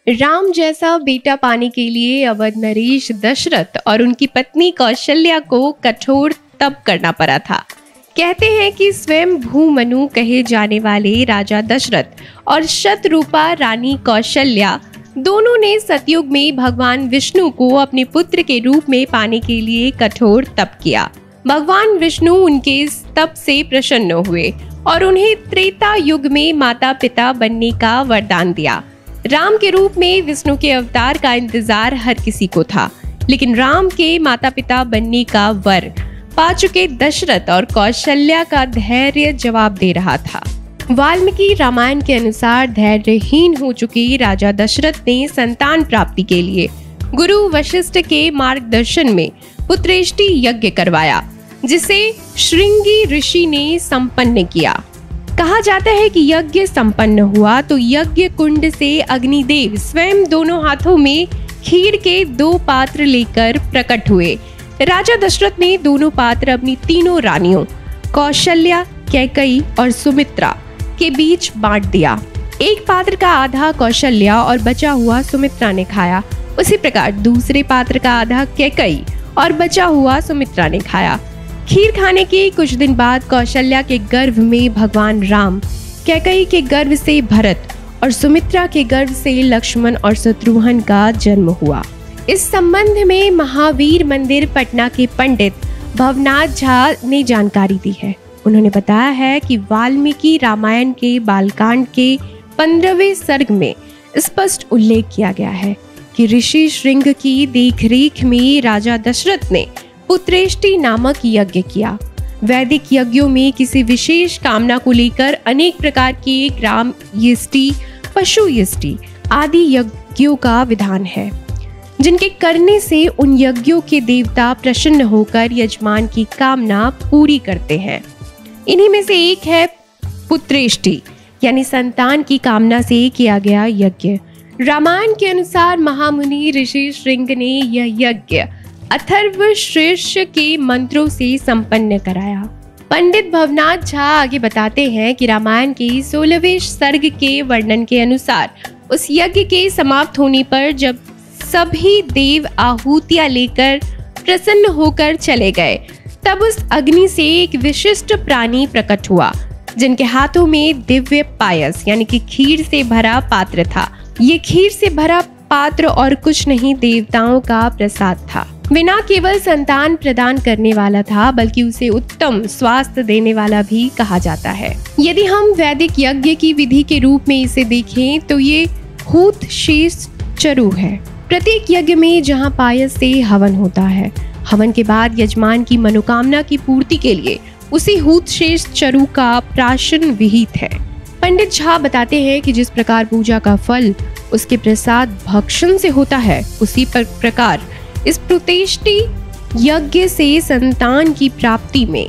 राम जैसा बेटा पाने के लिए अवध नरेश दशरथ और उनकी पत्नी कौशल्या को कठोर तप करना पड़ा था। कहते हैं कि स्वयं भूमनु कहे जाने वाले राजा दशरथ और शतरूपा रानी कौशल्या दोनों ने सतयुग में भगवान विष्णु को अपने पुत्र के रूप में पाने के लिए कठोर तप किया। भगवान विष्णु उनके इस तप से प्रसन्न हुए और उन्हें त्रेता युग में माता पिता बनने का वरदान दिया। राम के रूप में विष्णु के अवतार का इंतजार हर किसी को था, लेकिन राम के माता पिता बनने का वर पा चुके दशरथ और कौशल्या का धैर्य जवाब दे रहा था। वाल्मीकि रामायण के अनुसार धैर्यहीन हो चुके राजा दशरथ ने संतान प्राप्ति के लिए गुरु वशिष्ठ के मार्गदर्शन में पुत्रेष्टि यज्ञ करवाया, जिसे श्रृंगी ऋषि ने संपन्न किया। कहा जाता है कि यज्ञ संपन्न हुआ तो यज्ञ कुंड से अग्निदेव स्वयं दोनों हाथों में खीर के 2 पात्र लेकर प्रकट हुए। राजा दशरथ ने दोनों पात्र अपनी तीनों रानियों कौशल्या, कैकेयी और सुमित्रा के बीच बांट दिया। एक पात्र का आधा कौशल्या और बचा हुआ सुमित्रा ने खाया। उसी प्रकार दूसरे पात्र का आधा कैकेयी और बचा हुआ सुमित्रा ने खाया। खीर खाने के कुछ दिन बाद कौशल्या के गर्भ में भगवान राम, कैकेयी के गर्भ से भरत और सुमित्रा के गर्भ से लक्ष्मण और शत्रुघ्न का जन्म हुआ। इस संबंध में महावीर मंदिर पटना के पंडित भवनाथ झा ने जानकारी दी है। उन्होंने बताया है कि वाल्मीकि रामायण के बालकांड के 15वें सर्ग में स्पष्ट उल्लेख किया गया है कि ऋषि श्रृंग की देखरेख में राजा दशरथ ने पुत्रेष्टि नामक यज्ञ किया। वैदिक यज्ञों में किसी विशेष कामना को लेकर अनेक प्रकार के ग्राम यष्टि, पशु यष्टि आदि यज्ञों का विधान है, जिनके करने से उन यज्ञों के देवता प्रसन्न होकर यजमान की कामना पूरी करते हैं। इन्हीं में से एक है पुत्रेष्टि, यानी संतान की कामना से किया गया यज्ञ। रामायण के अनुसार महामुनि ऋषि श्रृंग ने यह यज्ञ अथर्वशीर्ष के मंत्रों से संपन्न कराया। पंडित भवनाथ झा आगे बताते हैं कि रामायण के 16वें सर्ग के वर्णन के अनुसार उस यज्ञ के समाप्त होने पर जब सभी देव आहुतियां लेकर प्रसन्न होकर चले गए, तब उस अग्नि से एक विशिष्ट प्राणी प्रकट हुआ, जिनके हाथों में दिव्य पायस यानी कि खीर से भरा पात्र था। ये खीर से भरा पात्र और कुछ नहीं देवताओं का प्रसाद था। वे न केवल संतान प्रदान करने वाला था, बल्कि उसे उत्तम स्वास्थ्य देने वाला भी कहा जाता है। यदि हम वैदिक यज्ञ की विधि के रूप में इसे देखें तो ये हूत शेष चरु है। प्रत्येक यज्ञ में जहाँ पायस से हवन होता है, हवन के बाद यजमान की मनोकामना की पूर्ति के लिए उसी हूत शेष चरु का प्राशन विहित है। पंडित झा बताते हैं कि जिस प्रकार पूजा का फल उसके प्रसाद भक्षण से होता है, उसी प्रकार इस पुत्रेष्टि यज्ञ से संतान की प्राप्ति में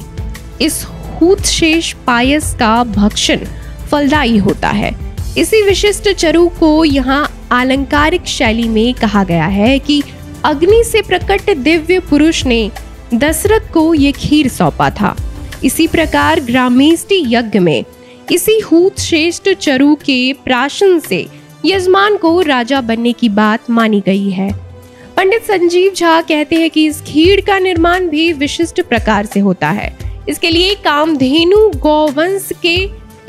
इस हूत शेष पायस का भक्षण फलदायी होता है। इसी विशिष्ट चरु को यहाँ अलंकारिक शैली में कहा गया है कि अग्नि से प्रकट दिव्य पुरुष ने दशरथ को ये खीर सौंपा था। इसी प्रकार ग्रामेष्टि यज्ञ में इसी हूत श्रेष्ठ चरु के प्राशन से यजमान को राजा बनने की बात मानी गई है। पंडित संजीव झा कहते हैं कि इस खीर का निर्माण भी विशिष्ट प्रकार से होता है। इसके लिए कामधेनु गौवंश के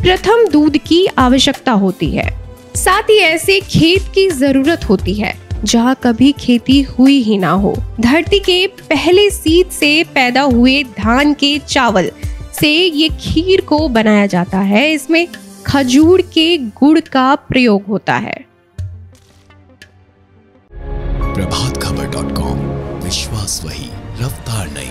प्रथम दूध की आवश्यकता होती है। साथ ही ऐसे खेत की जरूरत होती है जहाँ कभी खेती हुई ही ना हो। धरती के पहले सीड से पैदा हुए धान के चावल से ये खीर को बनाया जाता है। इसमें खजूर के गुड़ का प्रयोग होता है। प्रभातखबर.com, विश्वास वही, रफ्तार नहीं।